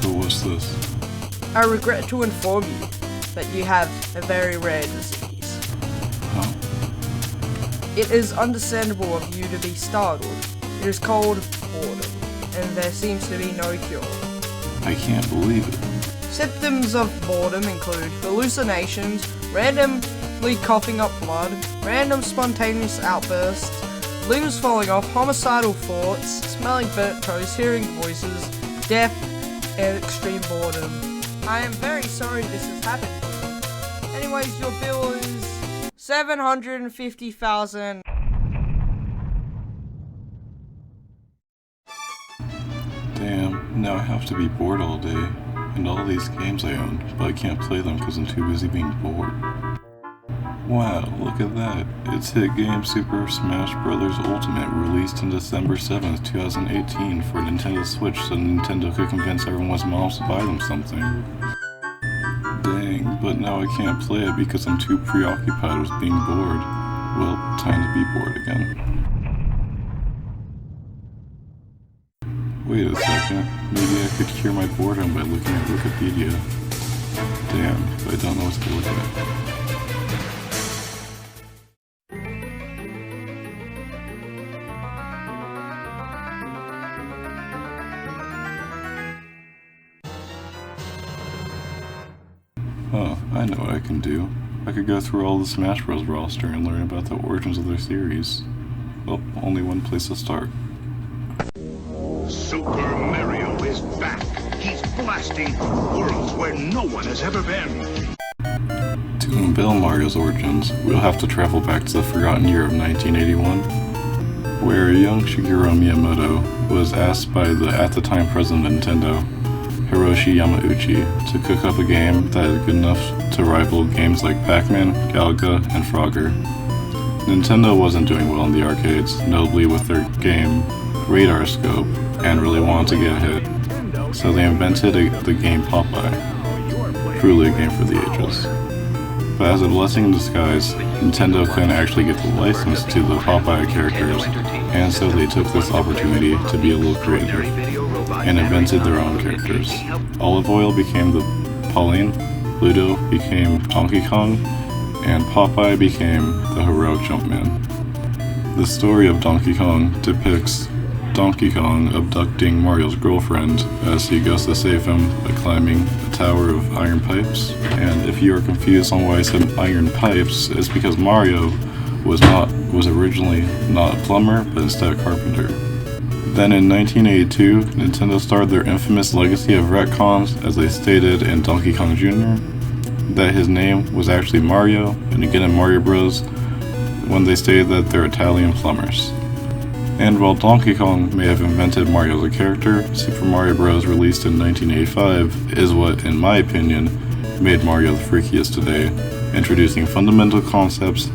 So what's this? I regret to inform you that you have a very rare disease. Huh? It is understandable of you to be startled. It is called boredom, and there seems to be no cure. I can't believe it. Symptoms of boredom include hallucinations, randomly coughing up blood, random spontaneous outbursts, limbs falling off, homicidal thoughts, smelling burnt toast, hearing voices, death, and extreme boredom. I am very sorry this has happened to you. Anyways, your bill is $750,000. Damn, now I have to be bored all day. And all these games I own, but I can't play them because I'm too busy being bored. Wow, look at that. It's hit game Super Smash Bros. Ultimate, released on December 7th, 2018 for Nintendo Switch so Nintendo could convince everyone's moms to buy them something. Dang, but now I can't play it because I'm too preoccupied with being bored. Well, time to be bored again. Wait a second, maybe I could cure my boredom by looking at Wikipedia. Damn, but I don't know what to look at. Huh, I know what I can do. I could go through all the Smash Bros. Roster and learn about the origins of their series. Well, only one place to start. Super Mario is back. He's blasting worlds where no one has ever been. To unveil Mario's origins, we'll have to travel back to the forgotten year of 1981, where young Shigeru Miyamoto was asked by the at-the-time president of Nintendo, Hiroshi Yamauchi, to cook up a game that is good enough to rival games like Pac-Man, Galaga, and Frogger. Nintendo wasn't doing well in the arcades, notably with their game Radar Scope, and really wanted to get a hit. So they invented the game Popeye. Truly a game for the ages. But as a blessing in disguise, Nintendo couldn't actually get the license to the Popeye characters, and so they took this opportunity to be a little creative, and invented their own characters. Olive Oil became the Pauline, Ludo became Donkey Kong, and Popeye became the heroic Jumpman. The story of Donkey Kong depicts Donkey Kong abducting Mario's girlfriend as he goes to save him by climbing a tower of iron pipes. And if you are confused on why I said iron pipes, it's because Mario was originally not a plumber, but instead a carpenter. Then in 1982, Nintendo started their infamous legacy of retcons as they stated in Donkey Kong Jr. that his name was actually Mario, and again in Mario Bros. When they stated that they're Italian plumbers. And while Donkey Kong may have invented Mario as a character, Super Mario Bros. Released in 1985 is what, in my opinion, made Mario the freakiest today, introducing fundamental concepts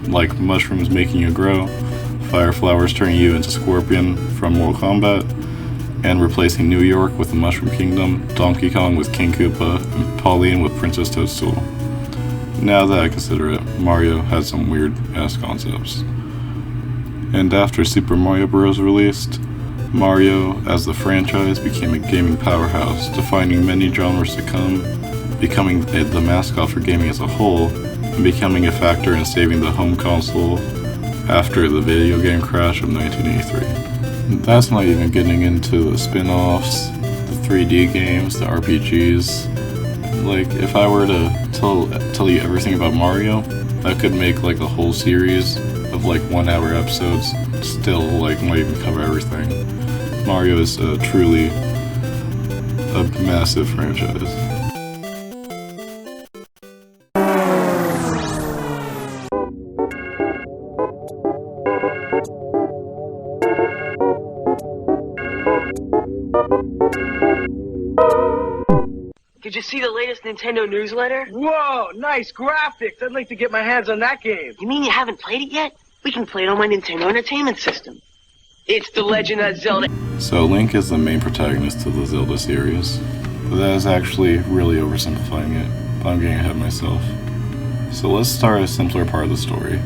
like mushrooms making you grow, fire flowers turning you into Scorpion from Mortal Kombat, and replacing New York with the Mushroom Kingdom, Donkey Kong with King Koopa, and Pauline with Princess Toadstool. Now that I consider it, Mario has some weird-ass concepts. And after Super Mario Bros. Released, Mario, as the franchise, became a gaming powerhouse, defining many genres to come, becoming the mascot for gaming as a whole, and becoming a factor in saving the home console after the video game crash of 1983. That's not even getting into the spin-offs, the 3D games, the RPGs. Like, if I were to tell you everything about Mario, I could make like a whole series of like 1 hour episodes, still like not even cover everything. Mario is truly a massive franchise. Did you see the latest Nintendo newsletter? Whoa, nice graphics. I'd like to get my hands on that game. You mean you haven't played it yet? We can play it on my Nintendo Entertainment System. It's The Legend of Zelda. So Link is the main protagonist of the Zelda series, but that is actually really oversimplifying it. I'm getting ahead of myself. So let's start a simpler part of the story.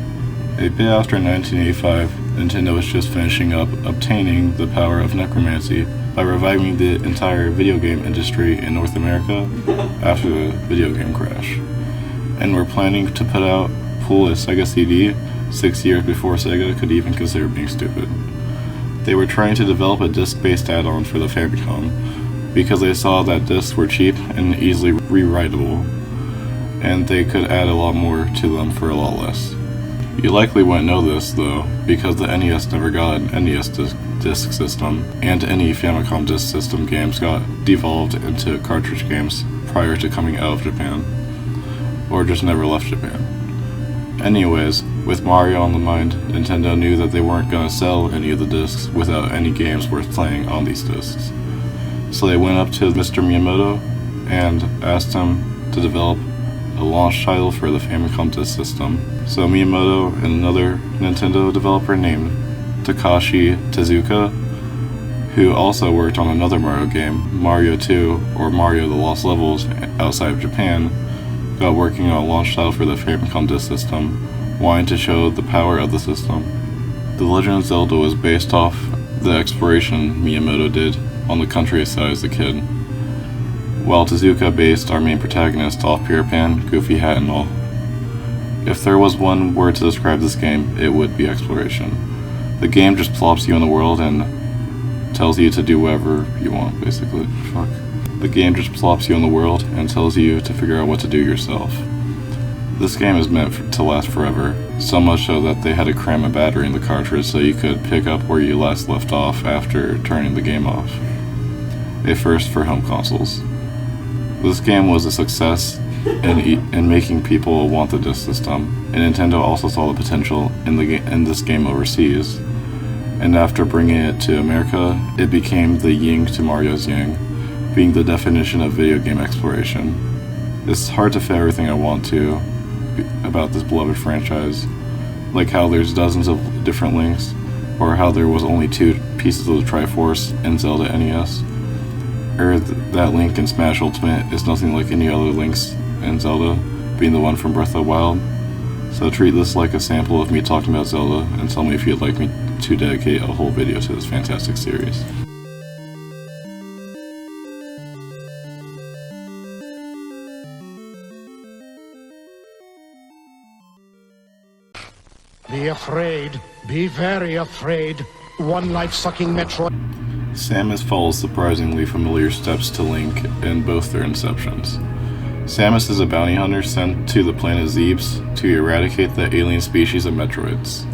A bit after 1985, Nintendo was just finishing up obtaining the power of necromancy by reviving the entire video game industry in North America after the video game crash. And were planning to put out a Sega CD 6 years before Sega could even consider being stupid. They were trying to develop a disc-based add-on for the Famicom because they saw that discs were cheap and easily rewritable, and they could add a lot more to them for a lot less. You likely wouldn't know this though, because the NES never got an NES disc system, and any Famicom disc system games got devolved into cartridge games prior to coming out of Japan, or just never left Japan. Anyways, with Mario on the mind, Nintendo knew that they weren't going to sell any of the discs without any games worth playing on these discs. So they went up to Mr. Miyamoto and asked him to develop a launch title for the Famicom disc system. So Miyamoto and another Nintendo developer named Takashi Tezuka, who also worked on another Mario game, Mario 2 or Mario the Lost Levels outside of Japan, got working on a launch title for the Famicom disc system, wanting to show the power of the system. The Legend of Zelda was based off the exploration Miyamoto did on the countryside as a kid, while Tezuka based our main protagonist off Peter Pan, Goofy Hat and all. If there was one word to describe this game, it would be exploration. The game just plops you in the world and tells you to do whatever you want, basically. Fuck. The game just plops you in the world and tells you to figure out what to do yourself. This game is meant to last forever, so much so that they had to cram a battery in the cartridge so you could pick up where you last left off after turning the game off. A first for home consoles. This game was a success in making people want the disc system, and Nintendo also saw the potential in this game overseas. And after bringing it to America, it became the yin to Mario's yang, being the definition of video game exploration. It's hard to fit everything I want to about this beloved franchise, like how there's dozens of different links, or how there was only 2 pieces of the Triforce in Zelda NES, or that Link in Smash Ultimate is nothing like any other Links in Zelda, being the one from Breath of the Wild. So treat this like a sample of me talking about Zelda, and tell me if you'd like me to dedicate a whole video to this fantastic series. Be afraid. Be very afraid. One life-sucking Metroid. Samus follows surprisingly familiar steps to Link in both their inceptions. Samus is a bounty hunter sent to the planet Zebes to eradicate the alien species of Metroids.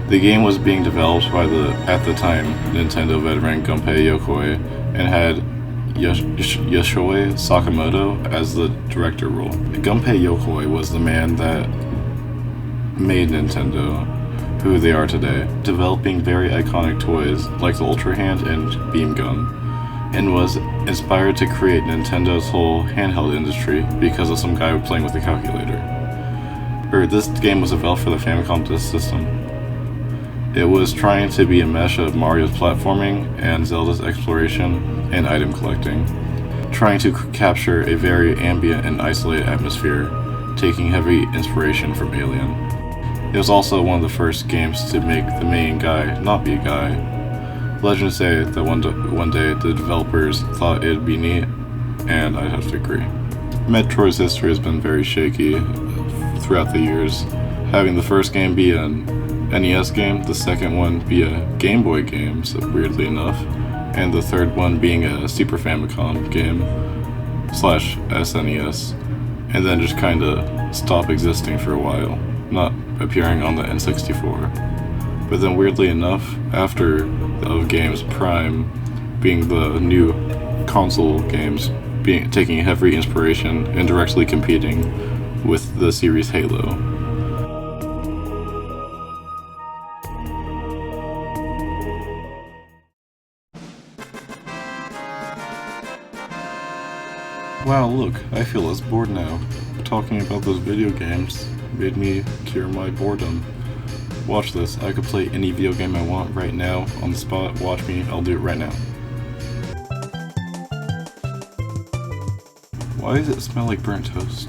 The game was being developed by the, at the time, Nintendo veteran Gunpei Yokoi, and had Yoshio Sakamoto as the director role. Gunpei Yokoi was the man that made Nintendo who they are today, developing very iconic toys like the Ultra Hand and Beam Gun, and was inspired to create Nintendo's whole handheld industry because of some guy playing with a calculator. This game was developed for the Famicom disc system. It was trying to be a mesh of Mario's platforming and Zelda's exploration and item collecting, trying to capture a very ambient and isolated atmosphere, taking heavy inspiration from Alien. It was also one of the first games to make the main guy not be a guy. Legends say that one day the developers thought it'd be neat, and I'd have to agree. Metroid's history has been very shaky throughout the years, having the first game be an NES game, the second one be a Game Boy game, so weirdly enough, and the third one being a Super Famicom game / SNES, and then just kinda stop existing for a while, not appearing on the N64. But then weirdly enough, after the games Prime being the new console games, taking heavy inspiration and directly competing with the series Halo. Wow, look, I feel less bored now. Talking about those video games made me cure my boredom. Watch this, I could play any video game I want right now, on the spot. Watch me, I'll do it right now. Why does it smell like burnt toast?